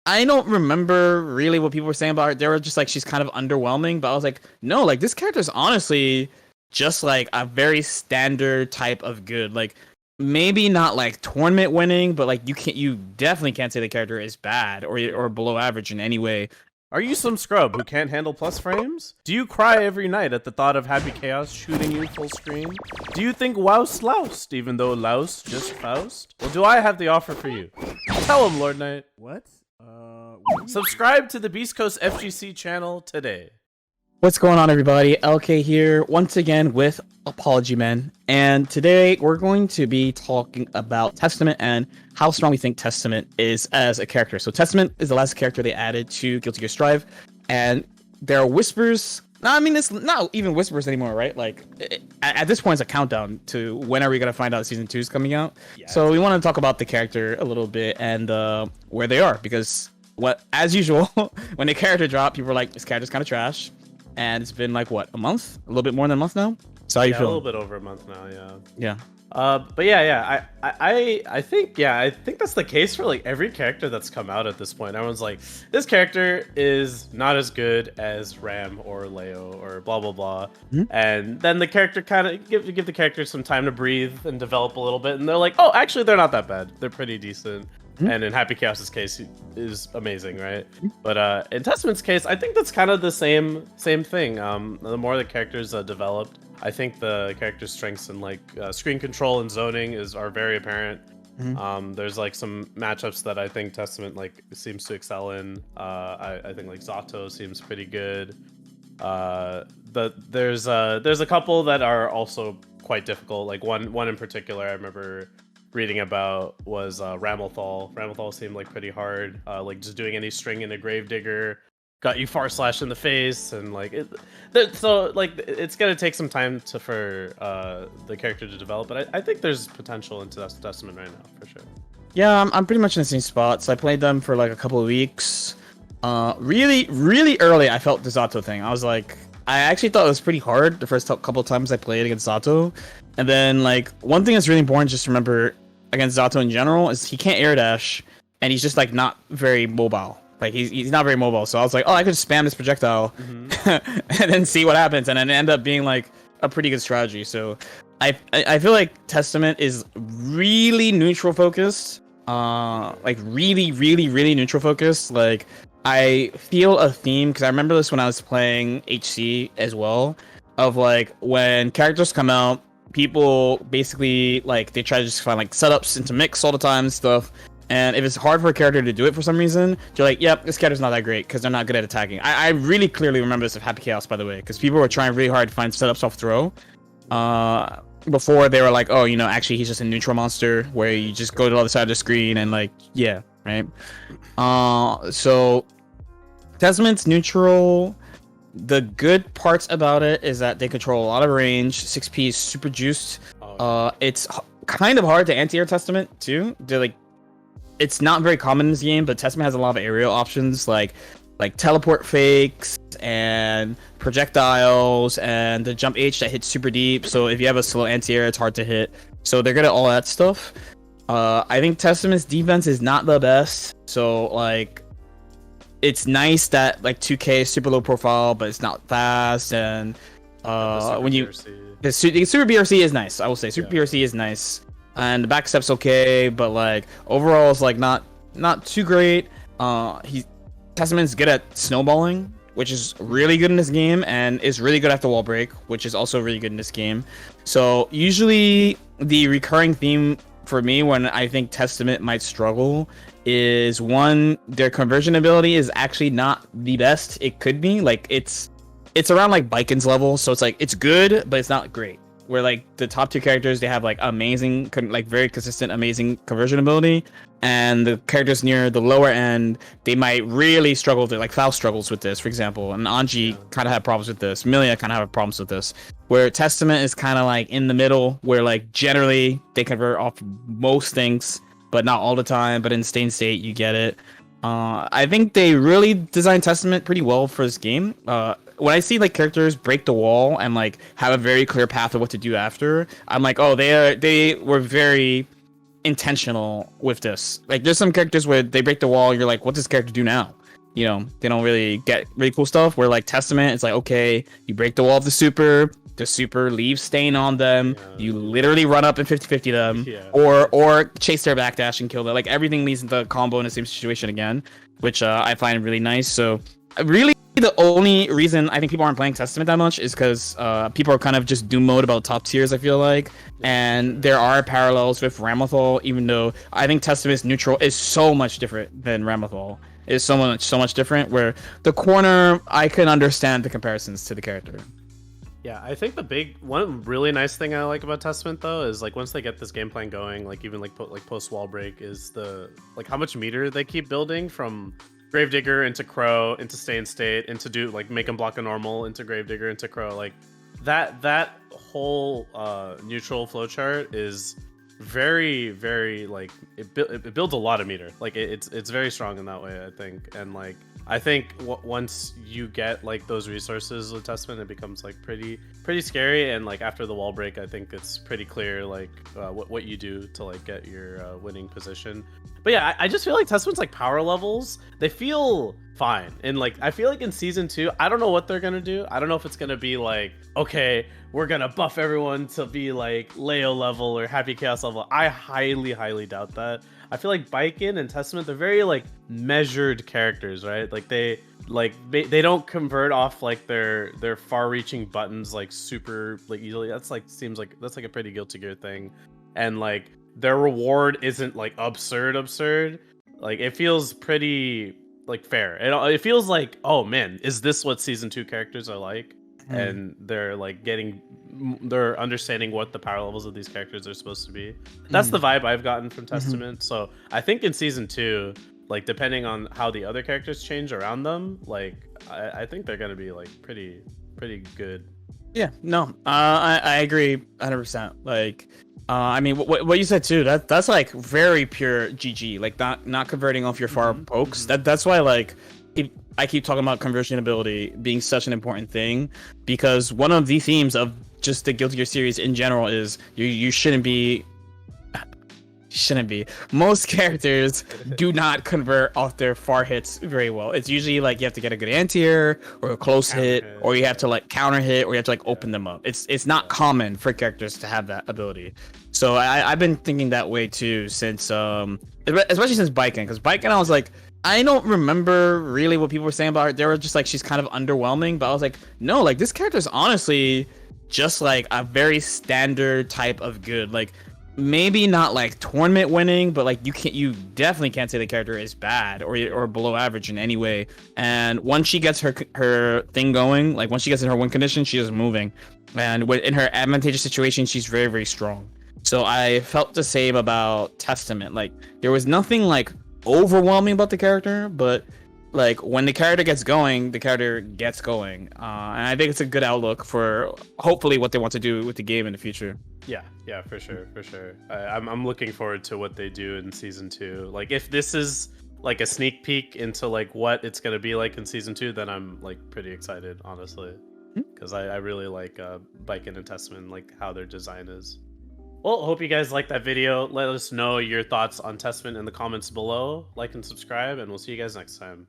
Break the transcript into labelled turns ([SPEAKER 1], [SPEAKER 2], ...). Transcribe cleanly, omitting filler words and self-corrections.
[SPEAKER 1] I don't remember really what people were saying about her. They were just like she's kind of underwhelming, but I was like, no, like this character is honestly just like a very standard type of good. Like maybe not like tournament winning, but like you definitely can't say the character is bad or below average in any way.
[SPEAKER 2] Are you some scrub who can't handle plus frames? Do you cry every night at the thought of Happy Chaos shooting you full screen? Do you think Woust loused, even though louse just Faust? Well, do I have the offer for you? Tell him, Lord Knight.
[SPEAKER 3] What?
[SPEAKER 2] Subscribe to the Beast Coast FGC channel today.
[SPEAKER 1] What's going on, everybody? LK here once again with ApologyMan, and today we're going to be talking about Testament and how strong we think Testament is as a character. So Testament is the last character they added to Guilty Gear Strive, and there are whispers. No, I mean, it's not even whispers anymore, right? Like, at this point, it's a countdown to when are we gonna find out Season 2 is coming out. Yeah, so we want to talk about the character a little bit and where they are, because as usual, when the character dropped, people were like, this character's kind of trash. And it's been like what, a month? A little bit more than a month now. So how you feel?
[SPEAKER 2] A little bit over a month now, yeah.
[SPEAKER 1] Yeah.
[SPEAKER 2] But I think that's the case for like every character that's come out at this point. Everyone's like, this character is not as good as Ram or Leo or blah blah blah. Mm-hmm. And then the character kind of give the character some time to breathe and develop a little bit, and they're like, oh, actually they're not that bad. They're pretty decent. And in Happy Chaos's case, is amazing, right? But in Testament's case, I think that's kind of the same thing. The more the characters developed, I think the character's strengths in like screen control and zoning are very apparent. There's like some matchups that I think Testament like seems to excel in. I think like Zato seems pretty good. There's a couple that are also quite difficult. Like one in particular, I remember reading about was Ramelthal. Ramelthal seemed like pretty hard. Like just doing any string in a Gravedigger got you far slash in the face, and like so like it's gonna take some time for the character to develop. But I think there's potential into Testament right now for sure.
[SPEAKER 1] Yeah, I'm pretty much in the same spot. So I played them for like a couple of weeks. Really early, I felt the Zato thing. I was like, I actually thought it was pretty hard the first couple of times I played against Zato. And then, like, one thing that's really important just to remember against Zato in general is he can't air dash, and he's just, like, not very mobile. Like, he's not very mobile. So I was like, oh, I could just spam this projectile and then see what happens. And then it ended up being, like, a pretty good strategy. So I feel like Testament is really neutral focused. Like, really neutral focused. Like, I feel a theme, because I remember this when I was playing HC as well, of, like, when characters come out, people basically like they try to just find like setups into mix all the time and stuff, and if it's hard for a character to do it for some reason, you're like, yep, this character's not that great because they're not good at attacking. I really clearly remember this of Happy Chaos, by the way, because people were trying really hard to find setups off throw before they were like, oh, you know, actually he's just a neutral monster where you just go to the other side of the screen and like, yeah, right. So Testament's neutral. The good parts about it is that they control a lot of range. 6P is super juiced. It's kind of hard to anti-air Testament too. It's not very common in this game, but Testament has a lot of aerial options like teleport fakes and projectiles and the jump H that hits super deep. So if you have a slow anti-air, it's hard to hit. So they're good at all that stuff. I think Testament's defense is not the best. So like, it's nice that like 2K is super low profile, but it's not fast. And when you the Super BRC is nice, I will say Super BRC is nice, and the backstep's okay, but like overall it's like not too great. Testament's good at snowballing, which is really good in this game, and is really good after wall break, which is also really good in this game. So usually the recurring theme for me when I think Testament might struggle is one, their conversion ability is actually not the best it could be. Like it's around like Biken's level, so it's like it's good, but it's not great. Where like the top two characters, they have like amazing, like very consistent, amazing conversion ability, and the characters near the lower end, they might really struggle with it. Like Faust struggles with this, for example, and Anji kind of have problems with this. Milia kind of have problems with this. Where Testament is kind of like in the middle, where like generally they convert off most things, but not all the time. But in Stain State, you get it. I think they really designed Testament pretty well for this game. When I see like characters break the wall and like have a very clear path of what to do after, I'm like, oh, they were very intentional with this. Like there's some characters where they break the wall, you're like, what does this character do now? You know, they don't really get really cool stuff. Where like Testament, it's like, okay, you break the wall of the super leaves stain on them.
[SPEAKER 2] Yeah.
[SPEAKER 1] You literally run up and 50-50 them,
[SPEAKER 2] Yeah.
[SPEAKER 1] or chase their backdash and kill them. Like everything leads into a combo in the same situation again, which I find really nice. So really, the only reason I think people aren't playing Testament that much is because people are kind of just Doom mode about top tiers, I feel like. And there are parallels with Ramathal, even though I think Testament's neutral is so much different than Ramathal. It's so much different, where the corner, I can understand the comparisons to the character.
[SPEAKER 2] Yeah, I think one really nice thing I like about Testament though is like once they get this game plan going, like even like post wall break, is the like how much meter they keep building from Gravedigger into Crow into Stay in State into do like make them block a normal into Gravedigger into Crow. Like that whole neutral flowchart is very like it builds a lot of meter. Like it's very strong in that way, I think. And like I think once you get like those resources with Testament, it becomes like pretty scary. And like after the wall break, I think it's pretty clear like what you do to like get your winning position. But yeah, I just feel like Testament's like power levels, they feel fine. And like I feel like in season 2, I don't know what they're gonna do. I don't know if it's gonna be like, okay, we're gonna buff everyone to be like Leo level or Happy Chaos level. I highly doubt that. I feel like Baiken and Testament, they're very like measured characters, right? Like they don't convert off like their far-reaching buttons like super like easily. That's like seems like that's like a pretty Guilty Gear thing. And like their reward isn't like absurd. Like it feels pretty like fair. It feels like, oh man, is this what season 2 characters are like? And they're like they're understanding what the power levels of these characters are supposed to be. That's the vibe I've gotten from Testament. So I think in season 2, like depending on how the other characters change around them, like I think they're gonna be like pretty good.
[SPEAKER 1] Yeah, no, I agree 100%. Like, I mean, what you said too, that's like very pure GG, like not converting off your far pokes. That's why like I keep talking about conversion ability being such an important thing, because one of the themes of just the Guilty Gear series in general is you shouldn't be. Most characters do not convert off their far hits very well. It's usually like you have to get a good anti-air or a close hit, or you have to like counter hit, or you have to like open them up. It's not common for characters to have that ability. So I've been thinking that way too since especially since Baiken, because Baiken I was like, I don't remember really what people were saying about her. They were just like, she's kind of underwhelming, but I was like, no, like this character is honestly just like a very standard type of good. Like maybe not like tournament winning, but like you definitely can't say the character is bad or below average in any way. And once she gets her thing going, like once she gets in her win condition, she is moving. And in her advantageous situation, she's very strong. So I felt the same about Testament. Like there was nothing like overwhelming about the character, but like when the character gets going, the character gets going. And I think it's a good outlook for hopefully what they want to do with the game in the future.
[SPEAKER 2] Yeah, for sure. I'm looking forward to what they do in season 2. Like if this is like a sneak peek into like what it's gonna be like in season 2, then I'm like pretty excited, honestly, because I really like Baiken and Testament, like how their design is. Well, hope you guys liked that video. Let us know your thoughts on Testament in the comments below. Like and subscribe, and we'll see you guys next time.